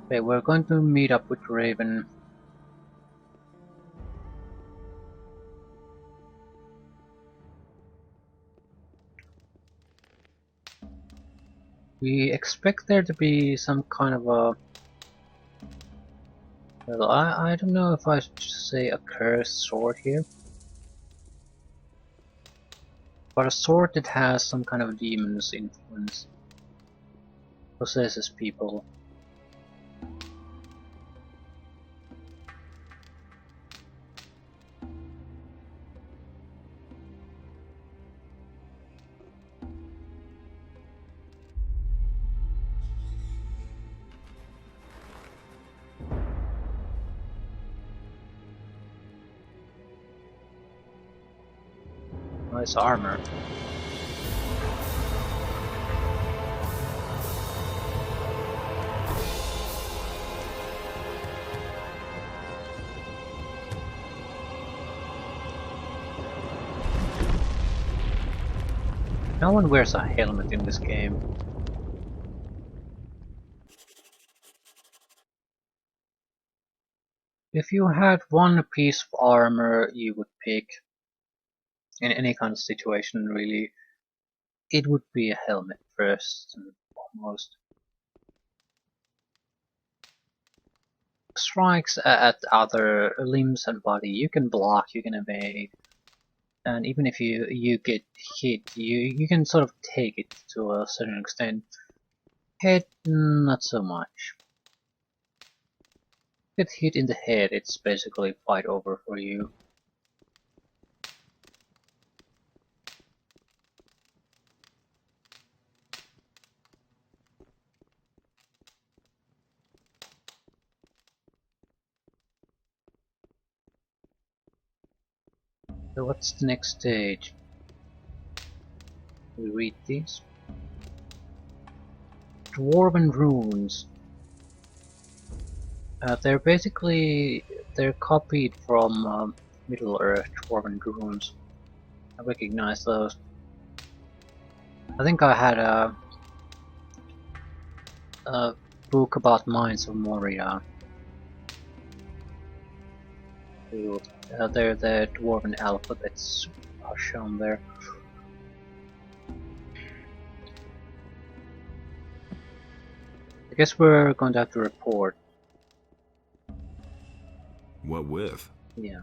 Okay, we're going to meet up with Raven. We expect there to be some kind of a... Well, I don't know if I should say a cursed sword here. But a sword that has some kind of demon's influence. Possesses people. Nice armor. No one wears a helmet in this game. If you had one piece of armor you would pick, in any kind of situation really, it would be a helmet first and foremost. Strikes at other limbs and body, you can block, you can evade, and even if you get hit, you can sort of take it to a certain extent. Head, not so much. Get hit in the head, it's basically fight over for you. So what's the next stage? We read these. Dwarven runes. They're copied from Middle Earth Dwarven runes. I recognize those. I think I had a book about Mines of Moria. They're the Dwarven alphabets are shown there. I guess we're going to have to report. What with? Yeah.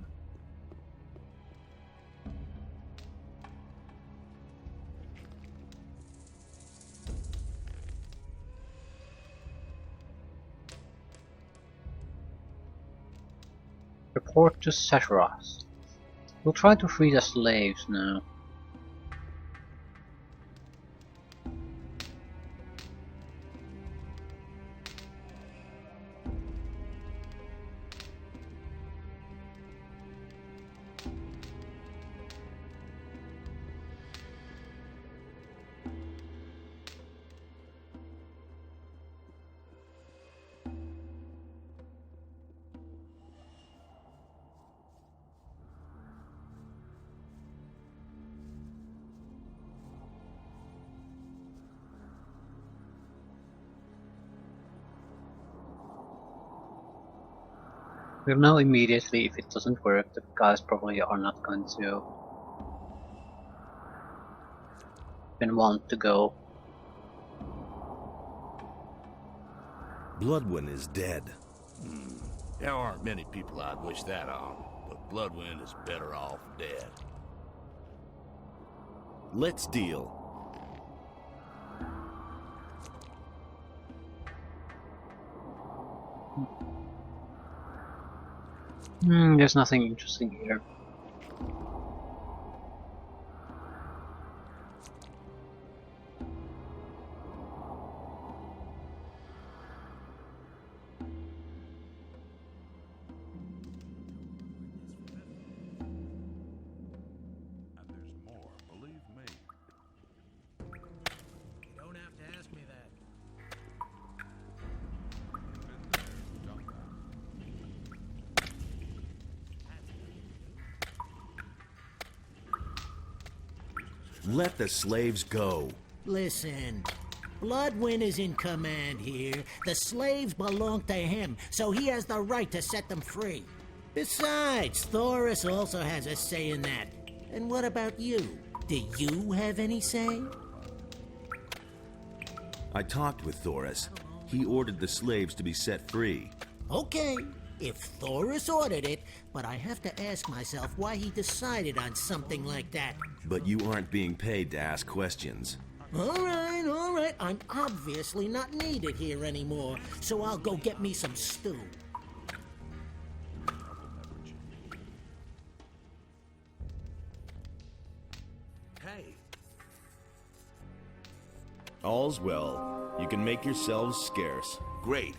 Report to Saturas. We'll try to free the slaves now. We'll know immediately if it doesn't work. The guys probably are not going to even want to go. Bloodwind is dead. There aren't many people I'd wish that on, but Bloodwind is better off dead. Let's deal. There's nothing interesting here. And there's more, believe me. You don't have to ask me that. Been there, done that. Let the slaves go. Listen, Bloodwind is in command here. The slaves belong to him, so he has the right to set them free. Besides, Thoris also has a say in that. And what about you? Do you have any say? I talked with Thoris. He ordered the slaves to be set free. Okay, if Thoris ordered it, but I have to ask myself why he decided on something like that. But you aren't being paid to ask questions. All right. I'm obviously not needed here anymore, so I'll go get me some stew. Hey, All's well. You can make yourselves scarce. great.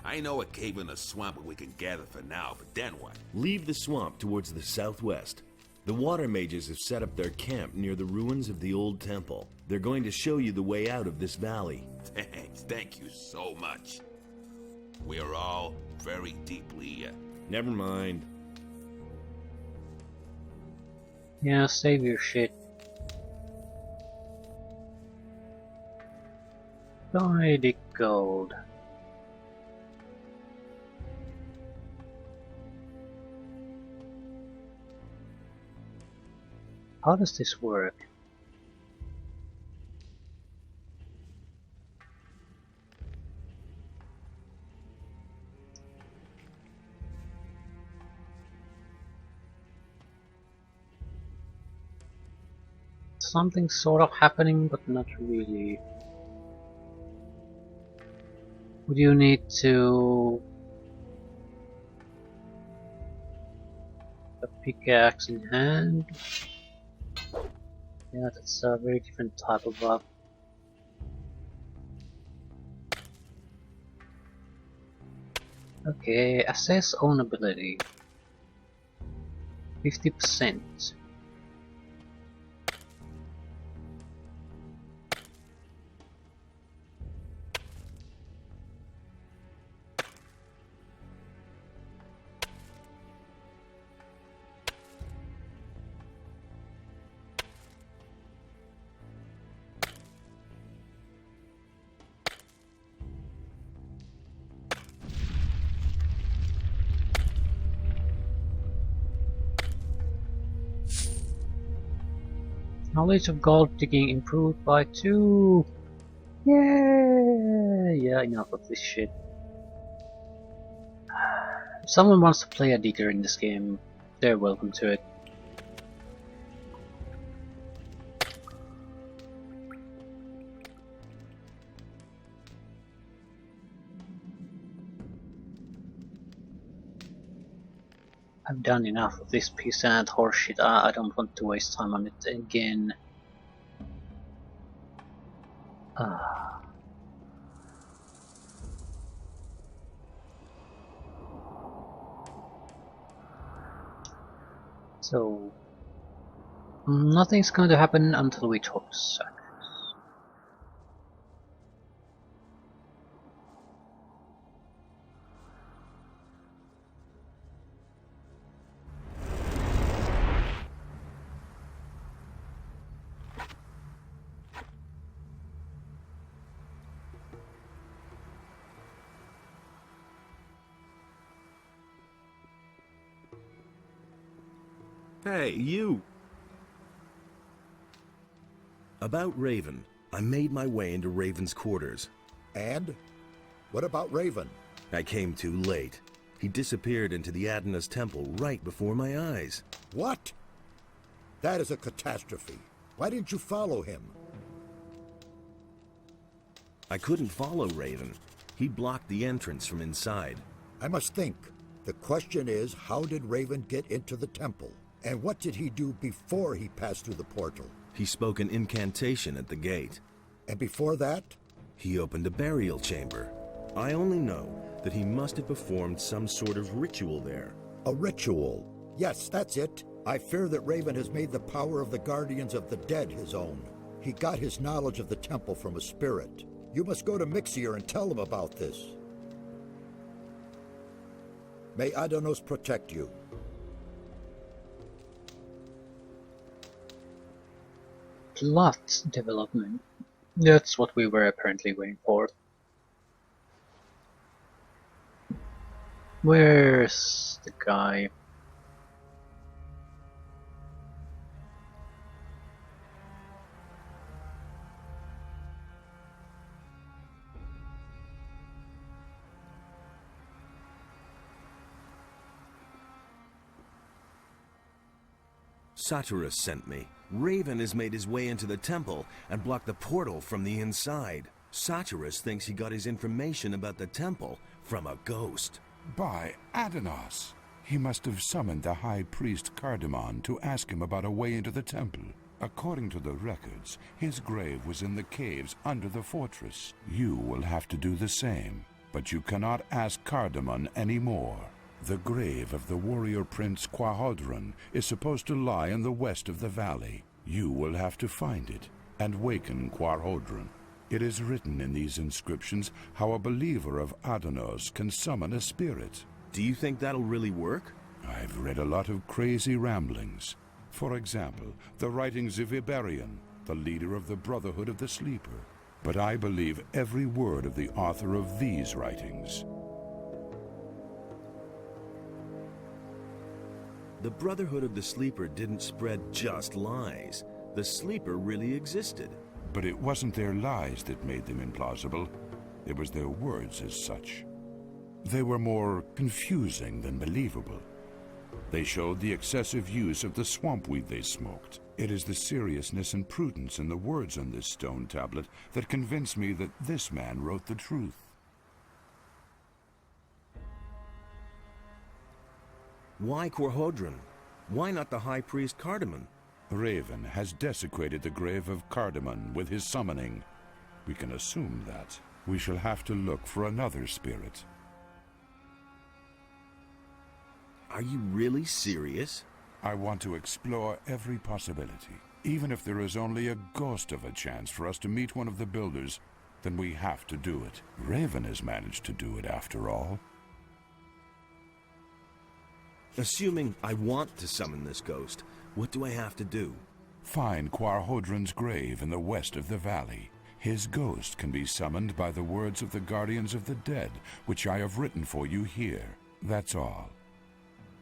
I know a cave in a swamp where we can gather for now, but then what? Leave the swamp towards the southwest. The water mages have set up their camp near the ruins of the old temple. They're going to show you the way out of this valley. Thanks, thank you so much. We are all very deeply, Never mind. Yeah, save your shit. Buy the gold. How does this work? Something sort of happening, but not really. Would you need to a pickaxe in hand? Yeah, that's a very different type of buff. Okay, assess own ability. 50%. Knowledge of gold digging improved by 2. Yay! Yeah, enough of this shit. If someone wants to play a digger in this game, they're welcome to it. I've done enough of this peasant horseshit. I don't want to waste time on it again. So, nothing's going to happen until we talk to Zack. Hey, you! About Raven. I made my way into Raven's quarters. And? What about Raven? I came too late. He disappeared into the Adana's temple right before my eyes. What? That is a catastrophe. Why didn't you follow him? I couldn't follow Raven. He blocked the entrance from inside. I must think. The question is, how did Raven get into the temple? And what did he do before he passed through the portal? He spoke an incantation at the gate. And before that? He opened a burial chamber. I only know that he must have performed some sort of ritual there. A ritual. Yes, that's it. I fear that Raven has made the power of the Guardians of the Dead his own. He got his knowledge of the temple from a spirit. You must go to Mixier and tell him about this. May Adanos protect you. Plot development. That's what we were apparently waiting for. Where's the guy? Satyrus sent me. Raven has made his way into the temple and blocked the portal from the inside. Satyrus thinks he got his information about the temple from a ghost. By Adanos! He must have summoned the high priest Cardamon to ask him about a way into the temple. According to the records, his grave was in the caves under the fortress. You will have to do the same, but you cannot ask Cardamon anymore. The grave of the warrior prince Quarhodron is supposed to lie in the west of the valley. You will have to find it and waken Quarhodron. It is written in these inscriptions how a believer of Adanos can summon a spirit. Do you think that'll really work? I've read a lot of crazy ramblings. For example, the writings of Iberion, the leader of the Brotherhood of the Sleeper. But I believe every word of the author of these writings. The Brotherhood of the Sleeper didn't spread just lies. The Sleeper really existed. But it wasn't their lies that made them implausible. It was their words as such. They were more confusing than believable. They showed the excessive use of the swamp weed they smoked. It is the seriousness and prudence in the words on this stone tablet that convinced me that this man wrote the truth. Why Quarhodron? Why not the High Priest Cardamon? Raven has desecrated the grave of Cardamon with his summoning. We can assume that. We shall have to look for another spirit. Are you really serious? I want to explore every possibility. Even if there is only a ghost of a chance for us to meet one of the builders, then we have to do it. Raven has managed to do it after all. Assuming I want to summon this ghost, what do I have to do? Find Quarhodron's grave in the west of the valley. His ghost can be summoned by the words of the Guardians of the Dead, which I have written for you here. That's all.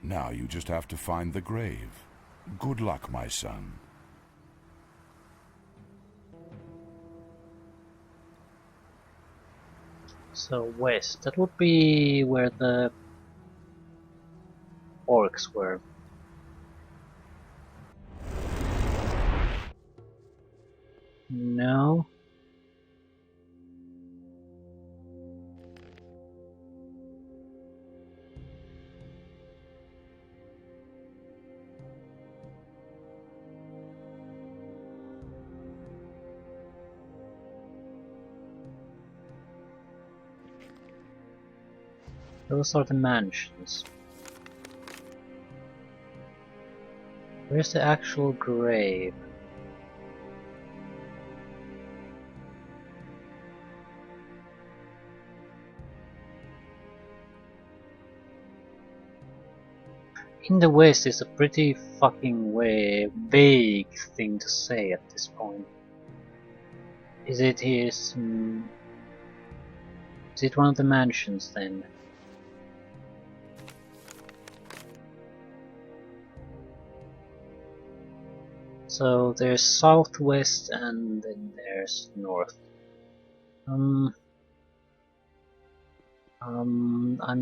Now you just have to find the grave. Good luck, my son. So west, that would be where the orcs were. No. Those are the mansions. Where's the actual grave? In the West is a pretty fucking vague thing to say at this point. Is it his... is it one of the mansions then? So there's southwest and then there's north. I'm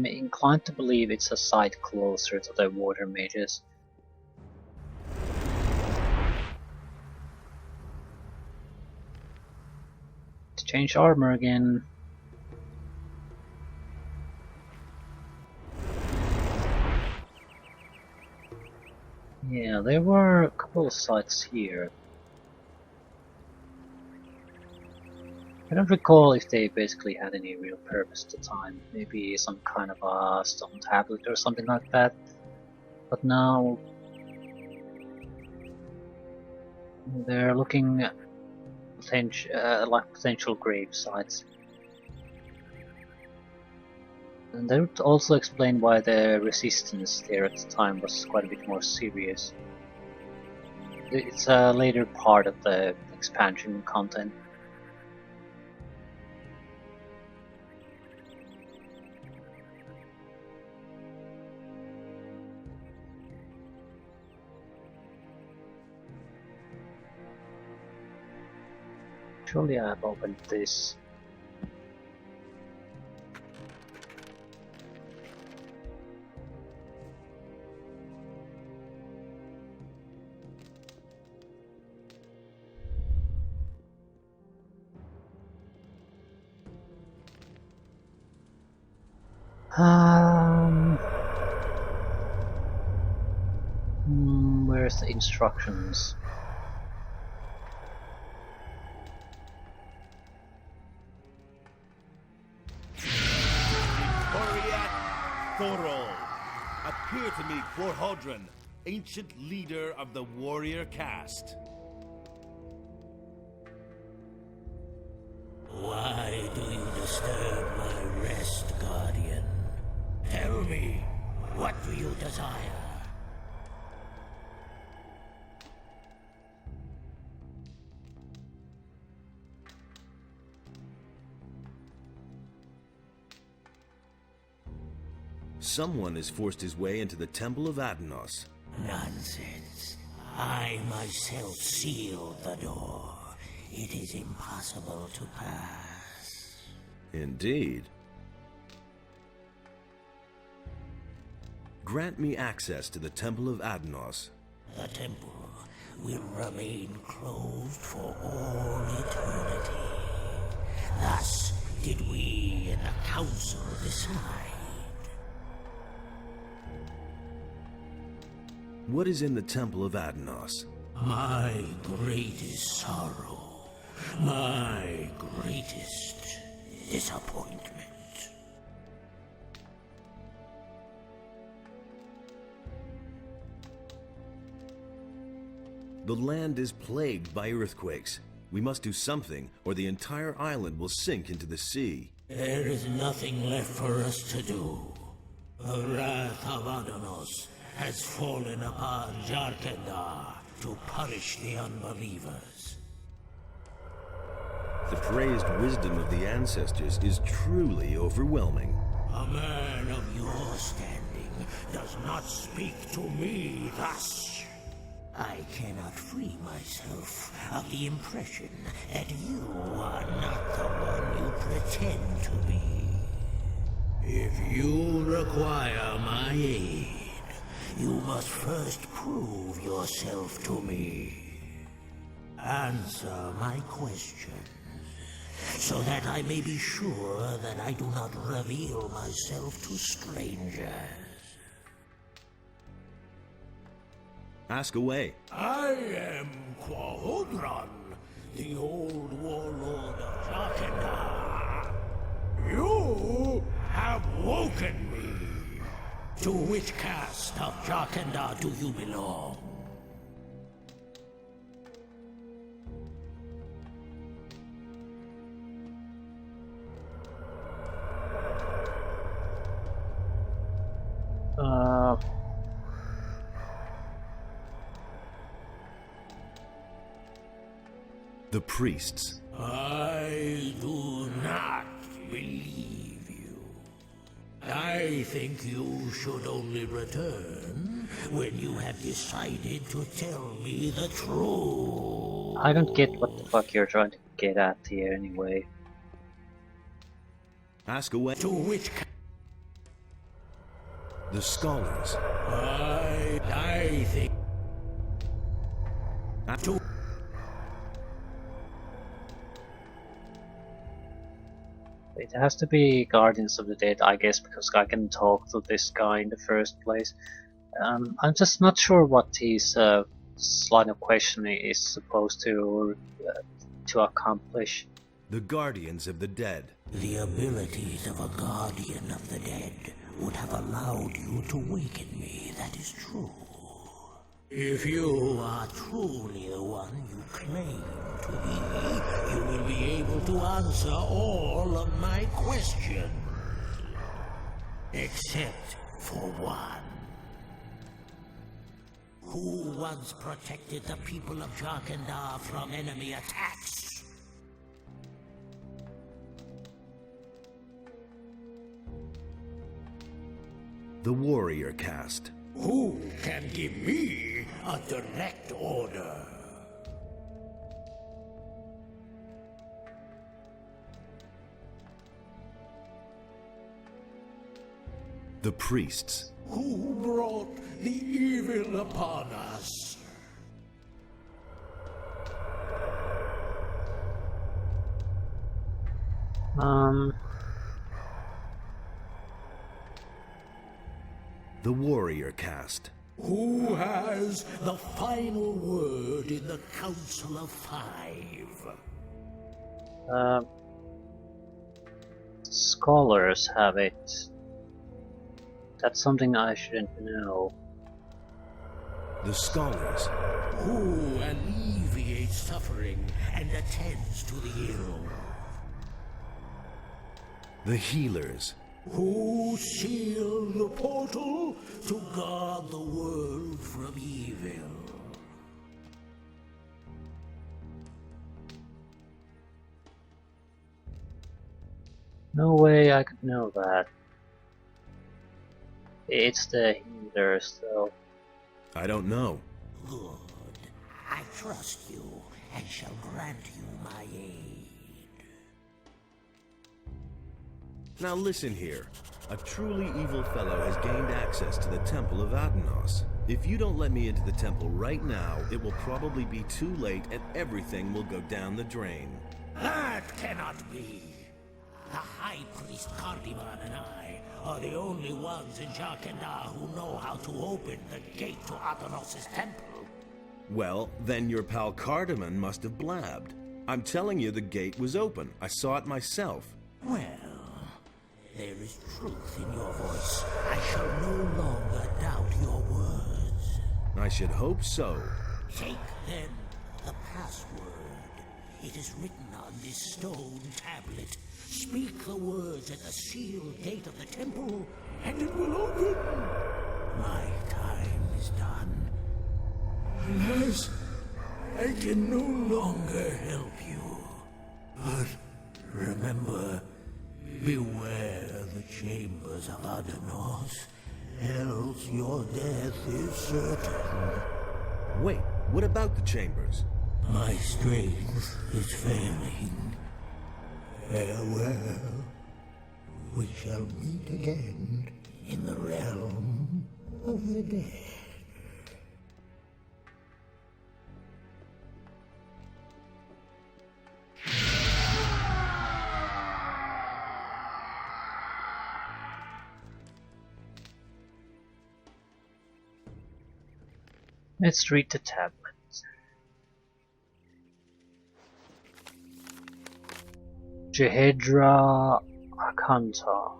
inclined to believe it's a site closer to the water mages. To change armor again. Yeah, there were a couple of sites here. I don't recall if they basically had any real purpose at the time. Maybe some kind of a stone tablet or something like that. But now they're looking at like potential grave sites. And that would also explain why the resistance there at the time was quite a bit more serious. It's a later part of the expansion content. Surely I've opened this. Where's the instructions? Thorol, appear to me Quarhodron, ancient leader of the warrior caste. Why do you disturb my rest, Guardian? Tell me, what do you desire? Someone has forced his way into the Temple of Adanos. Nonsense. I myself sealed the door. It is impossible to pass. Indeed. Grant me access to the Temple of Adanos. The temple will remain closed for all eternity. Thus did we in the council decide. What is in the Temple of Adanos? My greatest sorrow, my greatest disappointment. The land is plagued by earthquakes. We must do something, or the entire island will sink into the sea. There is nothing left for us to do. The wrath of Adanos has fallen upon Jarkendar to punish the unbelievers. The praised wisdom of the ancestors is truly overwhelming. A man of your standing does not speak to me thus. I cannot free myself of the impression that you are not the one you pretend to be. If you require my aid, you must first prove yourself to me. Answer my questions, so that I may be sure that I do not reveal myself to strangers. Ask away. I am Quarhodron, the old warlord of Jarkendar. You have woken me. To which caste of Jarkendar do you belong? The priests. I do not believe you. I think you should only return when you have decided to tell me the truth. I don't get what the fuck you're trying to get at here anyway. Ask away. To which The scholars. I think to It has to be Guardians of the Dead, I guess, because I can talk to this guy in the first place. I'm just not sure what his line of questioning is supposed to accomplish. The guardians of the dead. the abilities of a guardian of the dead would have allowed you to waken me, that is true. If you are truly the one you claim to be, you will be able to answer all of my questions. Except for one. Who once protected the people of Jarkendar from enemy attacks? The warrior caste. Who can give me a direct order? The priests. Who brought the evil upon us? The warrior caste. Who has the final word in the Council of Five? Scholars have it. That's something I shouldn't know. The scholars. Who alleviates suffering and attends to the ill? The healers. Who seal the portal to guard the world from evil? No way I could know that. It's the healers, though. I don't know. Good. I trust you and shall grant you my aid. Now listen here. A truly evil fellow has gained access to the Temple of Adanos. If you don't let me into the temple right now, it will probably be too late and everything will go down the drain. That cannot be. The High Priest Quarhodron and I are the only ones in Jarkandar who know how to open the gate to Adanos' temple. Well, then your pal Cardamon must have blabbed. I'm telling you the gate was open. I saw it myself. Well, there is truth in your voice. I shall no longer doubt your words. I should hope so. Take, then, the password. It is written on this stone tablet. Speak the words at the sealed gate of the temple, and it will open. My time is done. Unless I can no longer help you. But remember, beware the chambers of Adanos, else your death is certain. Wait, what about the chambers? My strength is failing. Farewell. We shall meet again in the realm of the dead. Let's read the tablet. Jehedra Akanta.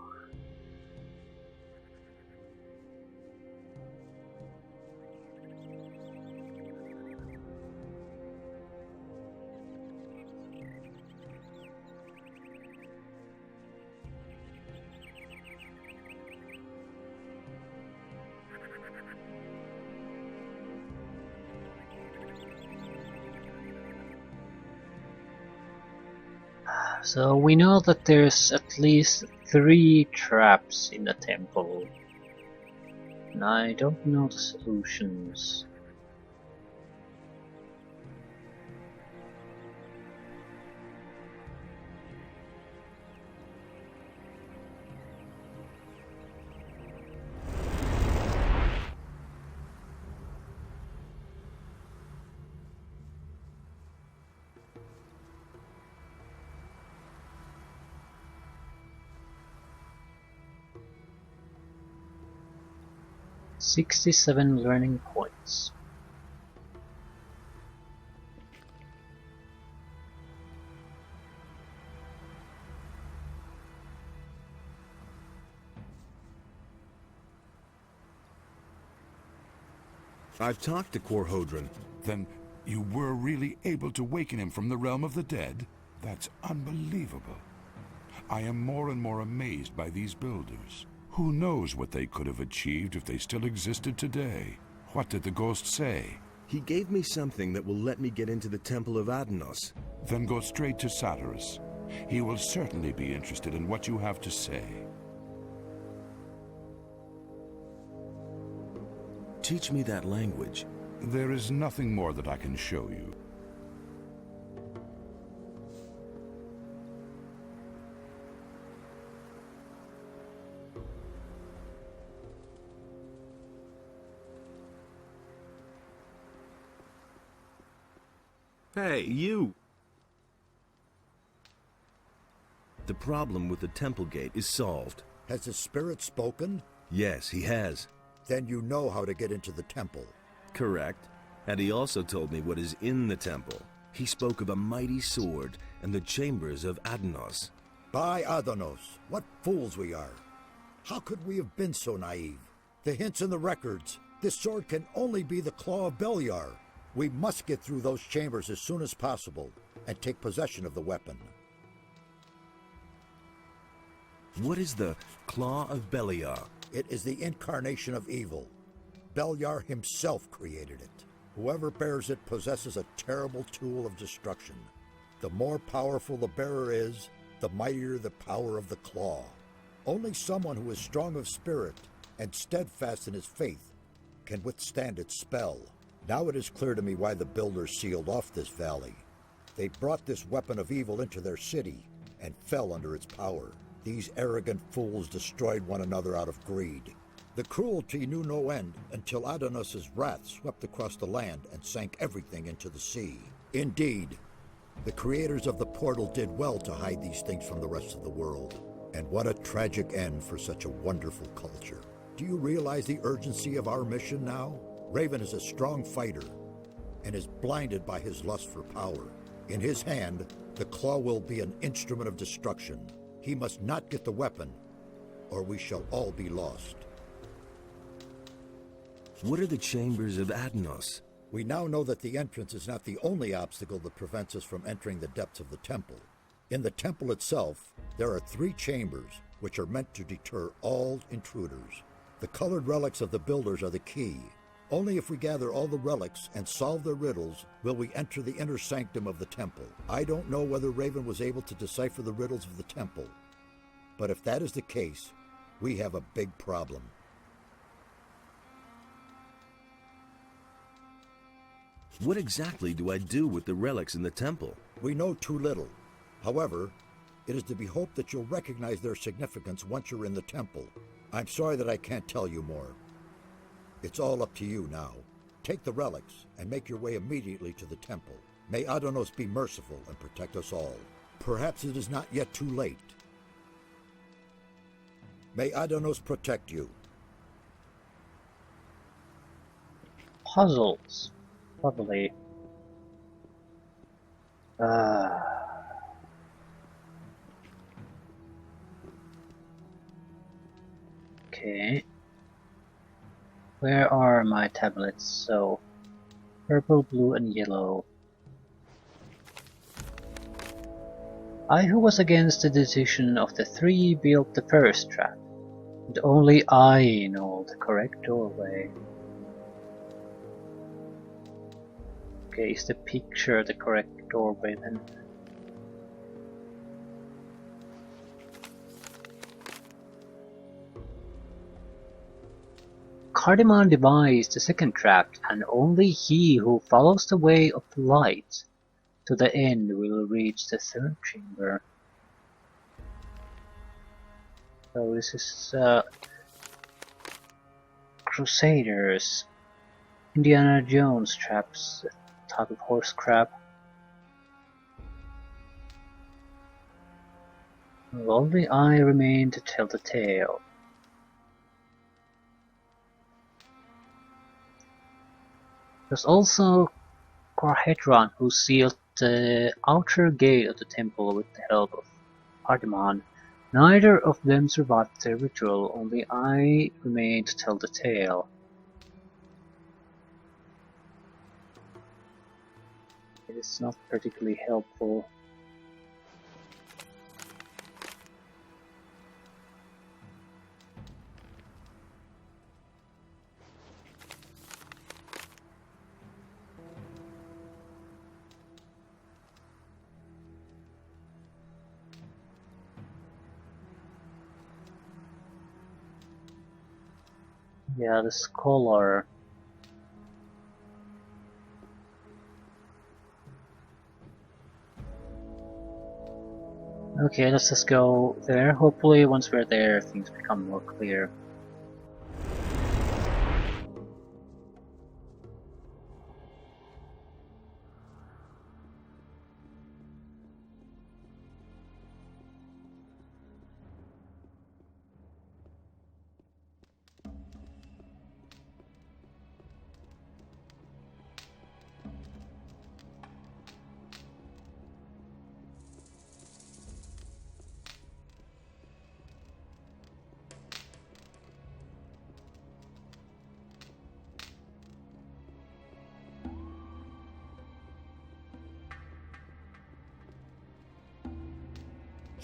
So we know that there's at least 3 traps in the temple. And I don't know the solutions. "67 learning points. I've talked to Quarhodron. Then you were really able to waken him from the realm of the dead? That's unbelievable. I am more and more amazed by these builders. Who knows what they could have achieved if they still existed today? What did the ghost say? He gave me something that will let me get into the Temple of Adanos. Then go straight to Satyrus. He will certainly be interested in what you have to say. Teach me that language. There is nothing more that I can show you. Hey, you! The problem with the temple gate is solved. Has the spirit spoken? Yes, he has. Then you know how to get into the temple. Correct. And he also told me what is in the temple. He spoke of a mighty sword and the chambers of Adanos. By Adanos, what fools we are. How could we have been so naive? The hints in the records. This sword can only be the claw of Beliar. We must get through those chambers as soon as possible and take possession of the weapon. What is the Claw of Beliar? It is the incarnation of evil. Beliar himself created it. Whoever bears it possesses a terrible tool of destruction. The more powerful the bearer is, the mightier the power of the claw. Only someone who is strong of spirit and steadfast in his faith can withstand its spell. Now it is clear to me why the builders sealed off this valley. They brought this weapon of evil into their city and fell under its power. These arrogant fools destroyed one another out of greed. The cruelty knew no end until Adanos' wrath swept across the land and sank everything into the sea. Indeed, the creators of the portal did well to hide these things from the rest of the world. And what a tragic end for such a wonderful culture. Do you realize the urgency of our mission now? Raven is a strong fighter and is blinded by his lust for power. In his hand, the claw will be an instrument of destruction. He must not get the weapon, or we shall all be lost. What are the chambers of Adanos? We now know that the entrance is not the only obstacle that prevents us from entering the depths of the temple. In the temple itself, there are 3 chambers which are meant to deter all intruders. The colored relics of the builders are the key. Only if we gather all the relics and solve their riddles will we enter the inner sanctum of the temple. I don't know whether Raven was able to decipher the riddles of the temple, but if that is the case, we have a big problem. What exactly do I do with the relics in the temple? We know too little. However, it is to be hoped that you'll recognize their significance once you're in the temple. I'm sorry that I can't tell you more. It's all up to you now. Take the relics and make your way immediately to the temple. May Adanos be merciful and protect us all. Perhaps it is not yet too late. May Adanos protect you. Puzzles. Probably. Okay. Where are my tablets? So, purple, blue, and yellow. I who was against the decision of the 3 built the first trap, and only I know the correct doorway. Okay, is the picture the correct doorway then? Cardamon devised the second trap, and only he who follows the way of the light to the end will reach the 3rd chamber. So this is Crusaders, Indiana Jones traps, type of horse crab. Only I remain to tell the tale. There's also Quarhodron, who sealed the outer gate of the temple with the help of Cardamon. Neither of them survived the ritual, only I remain to tell the tale. It is not particularly helpful. Yeah, the scholar. Okay, let's just go there. Hopefully once we're there things become more clear.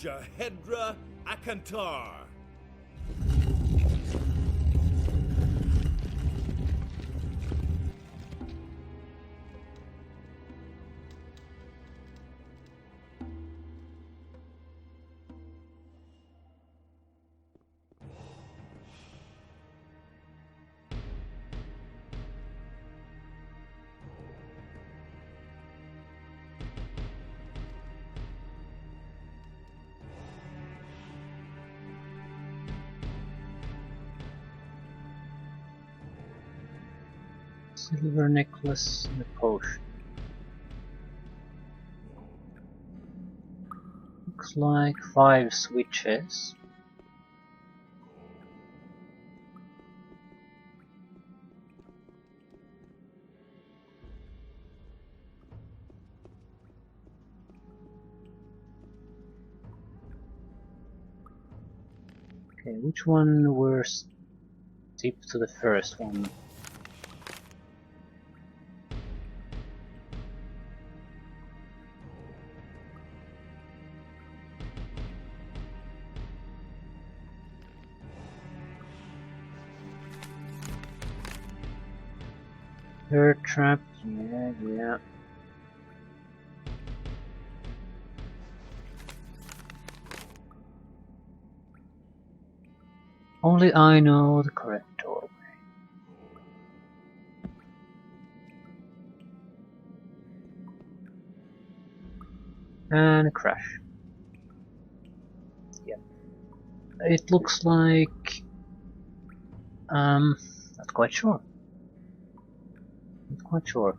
Jahedra Akantar. Silver necklace and a potion. Looks like 5 switches. Okay, which one were deep to the first one? Third trap, yeah. Only I know the correct doorway. And a crash. Yeah. It looks like... not quite sure. Not quite sure.